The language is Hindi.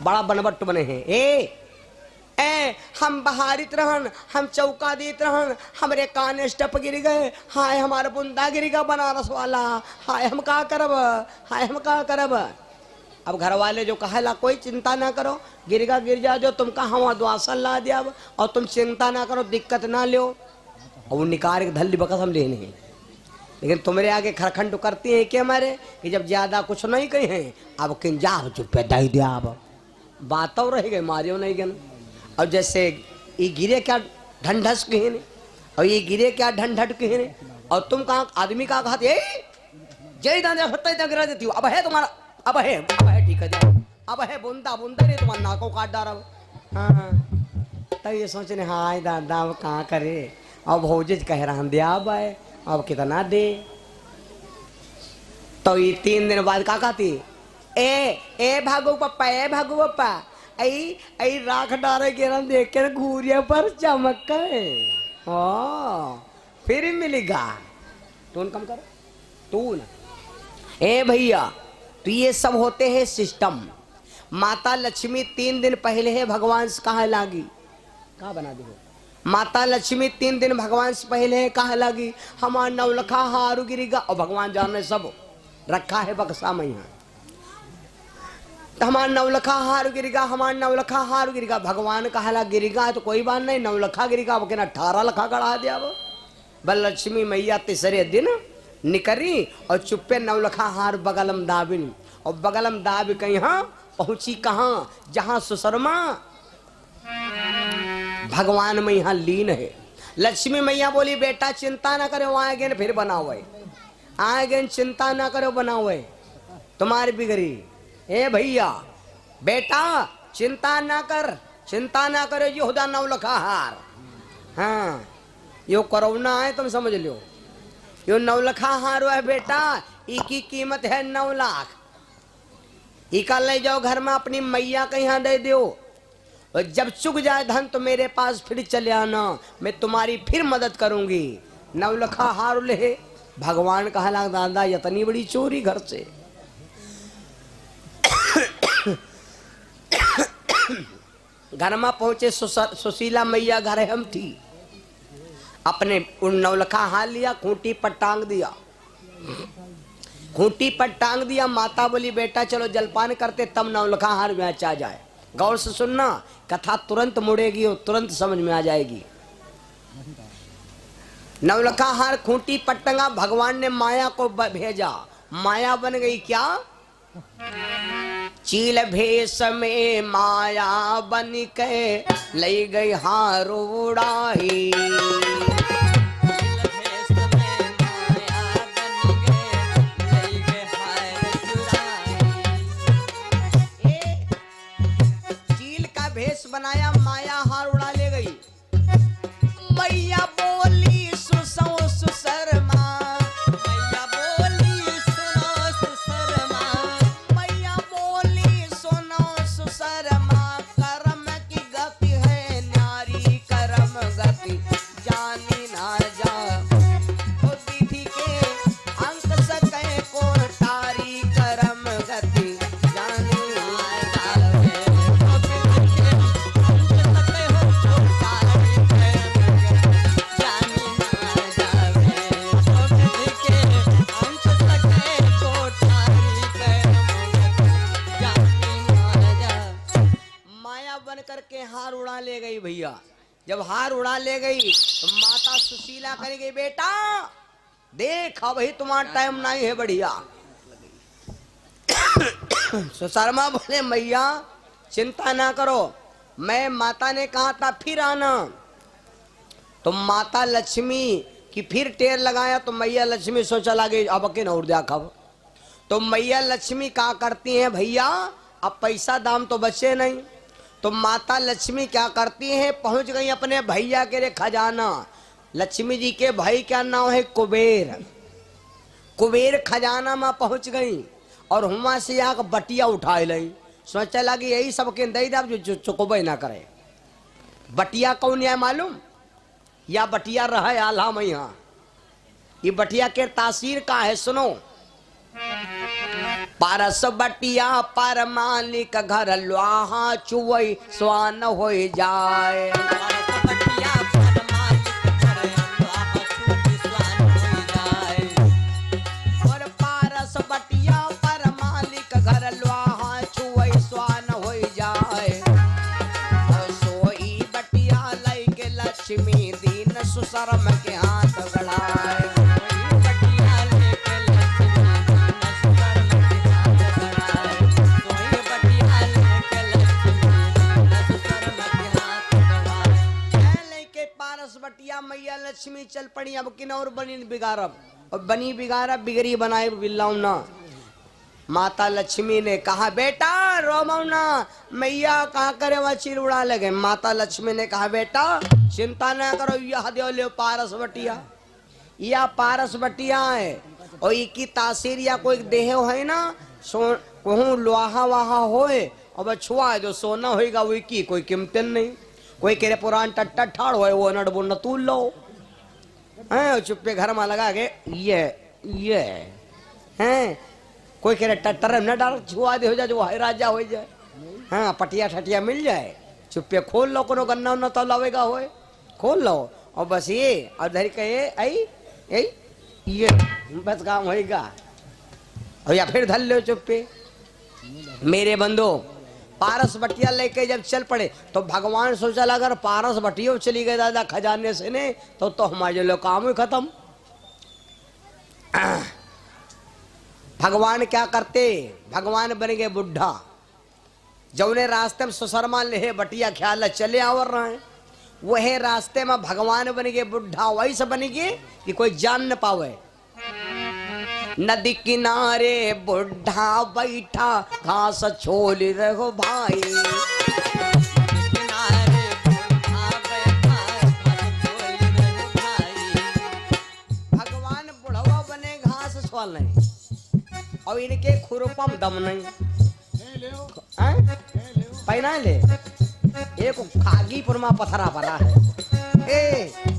बड़ा बनबट बने हैं। ए हम बहारित रहन, हम चौका देत रहन, हमरे कान स्टप गिर गए, हाय हमारा बुंदा गिर गया बनारस वाला, हाय हम का करब, हाय हम का करब। अब घर वाले जो कहेला कोई चिंता ना करो, गिरगा गिर जा, जो तुम कहा वहाँ दुआसन ला दिया, और तुम चिंता ना करो, दिक्कत ना लो। और वो निकार के धल्ली बकस हम लेने हैं, लेकिन तुम्हारे आगे खरखंड करती हैं कि हमारे कि जब ज्यादा कुछ नहीं कही हैं, अब किन जा चुप दई दिया, अब बातों रह गए मारियो नहीं गन। अब जैसे ये गिरे क्या ढंढस कहे ने, और ये गिरे क्या ढंढट कहे ने, और तुम कहाँ आदमी कहाँ कहते जय दादा सत्ता गिरा देती हो, अब है तुम्हारा, अब है ठीक है जाओ, अब है बुंदा बुंदा नहीं तुम्हारा नाकों काट डाल। हाँ तब ये सोचने हाँ दादा अब कहाँ करे, अब भौजिज कह रहा दिया, अब कितना दे। तो ये 3 दिन बाद का कहती ए भागो पप्पा, ए भागो पप्पा, आई राख डारे के रंग देख के घूरिया पर चमक गए, फिर मिलेगा। टोन कम करो तू ना। ए भैया तो ये सब होते हैं सिस्टम। माता लक्ष्मी 3 दिन पहले है भगवान से कहा लागी, कहा बना दी हो, माता लक्ष्मी 3 दिन भगवान से पहले है कहा लागी हमार नवलखा हारू गिरिगा, और भगवान जाने सब रखा है बक्सा में यहाँ, तो हमार नवलखा हारू गिरिगा, हमार नवलखा हारू गिरिगा। भगवान कहला गिरिगा तो कोई बात नहीं, नवलखा गिरिगा अब कहना 18 लखा गढ़ा दिया। बल लक्ष्मी मैया तीसरे दिन निकरी और चुप्पे नवलखा हार बगलम दाबिन, और बगलम दाब कहीं पहुंची कहाँ, जहां सुशर्मा भगवान में यहाँ लीन है। लक्ष्मी मैया बोली बेटा चिंता ना करो, आएगे न फिर बनाओ, आएगे चिंता ना करो बनाओ तुम्हारी बिगड़ी। ए भैया बेटा चिंता ना कर, चिंता ना करो, ये खुदा नवलखा हार, हाँ यो कोरोना है तुम समझ लो, यो 9 लखा हार है बेटा, की कीमत है 9 लाख। इका ले जाओ घर में अपनी मैया के यहाँ दे दो, और जब चुक जाए धन तो मेरे पास फिर चले आना, मैं तुम्हारी फिर मदद करूंगी। 9 लखा हार ले। भगवान कहला दादा इतनी बड़ी चोरी घर से। घर में पहुंचे सुशीला मैया घर हम थी, अपने उन 9 लखा हार लिया, खूंटी पर टांग दिया, खूंटी पर टांग दिया। माता बोली बेटा चलो जलपान करते तब 9 लखा हार मैच आ जाए। गौर से सुनना, कथा तुरंत मुड़ेगी और तुरंत समझ में आ जाएगी। 9 लखा हार खूंटी पर टंगा, भगवान ने माया को भेजा, माया बन गई क्या, चील भेष में माया बन के ले गई हार उड़ाही। बनाया माया हार उड़ा ले गई। मैया बोली सुसो सुशर्मा, मैया बोली सुनो सुशर्मा, मैया बोली सुनो सुशर्मा, कर्म की गति है नारी कर्म गति जानी ना जा, विधि के अंक सके को तारी कर्म गति जानी करके हार उड़ा ले गई। भैया जब हार उड़ा ले गई तो माता सुशीला कर गई बेटा देख अब ही तुम्हारा टाइम नहीं है बढ़िया। सुशर्मा बोले मैया चिंता ना करो, मैं माता ने कहा था फिर आना, तो माता लक्ष्मी की फिर टेर लगाया तो मैया लक्ष्मी सोचा लगे अब के नौर दिया खब। तो मैया लक्ष्मी क्या करती हैं भैया, अब पैसा दाम तो बचे नहीं, तो माता लक्ष्मी क्या करती हैं, पहुंच गई अपने भैया के खजाना। लक्ष्मी जी के भाई क्या नाम है कुबेर, कुबेर खजाना में पहुंच गई और हुआ से आकर बटिया उठाए ली। सोचा लगी यही सबके दे दे जो चुकबे ना करे। बटिया कौन है मालूम, या बटिया रहे आल्हा में यहाँ, ये बटिया के तासीर का है सुनो। पारस बटिया पर मालिक घर लोहा चुवई स्वान हो जाए। और पारस बटिया पर मालिक घर लोहा चुवई स्वान हो जाए। सोई बटिया लई के लक्ष्मी दीन सुशर्म के हाथ गड़ाए। बटिया मैया लक्ष्मी चल पड़ी अब किनौर बनी बिगाड़ब और बनी बिगाड़ब बिगड़ी बनाए बिल्लाऊ ना। माता लक्ष्मी ने कहा बेटा रो ना मैया कहाँ करे वह चिर उड़ा लगे। माता लक्ष्मी ने कहा बेटा चिंता न करो यह दे ले पारस बटिया या पारस बटिया है और इकी तासीर या कोई देह है ना सो कहूँ लोहा वहा होए और छुआ जो सोना होएगा वो की कोई कीमतन नहीं। कोई कह रहे पुरान टट्टा ठाड़ हो वो नट बोल तूल लो हैं चुप्पे घर में लगा के ये हैं। कोई कह रहे टट्टर न डाल छुआ दे हो जाए जो है राजा हो जाए। हाँ पटिया ठटिया मिल जाए चुप्पे खोल लो कोनो गन्ना उन्ना तो लावेगा होए खोल लो और बस ये और धरी कहे आई ये बस काम होएगा और या फिर धर लो चुप्पे। मेरे बंधु पारस बटिया लेके जब चल पड़े तो भगवान सोचा अगर पारस बटिया चली गए दादा खजाने से ने तो हमारे लोग काम ही खत्म। भगवान क्या करते भगवान बन गए बुढ़ा। जौने रास्ते में सुशर्मा ले बटिया ख्याल चले आवर रहे वही रास्ते में भगवान बन गए बुढ़ा। वही से बन गए कि कोई जान न पावे। नदी किनारे बुढ़ा बैठा घास छोल रहो भाई। किनारे बुढ़ा बैठा घास छोल रहो भाई। भगवान बुढ़वा बने घास छोल नहीं और इनके खुरपम दम नहीं पहना ले एक खागीपुर में पथरा पड़ा है।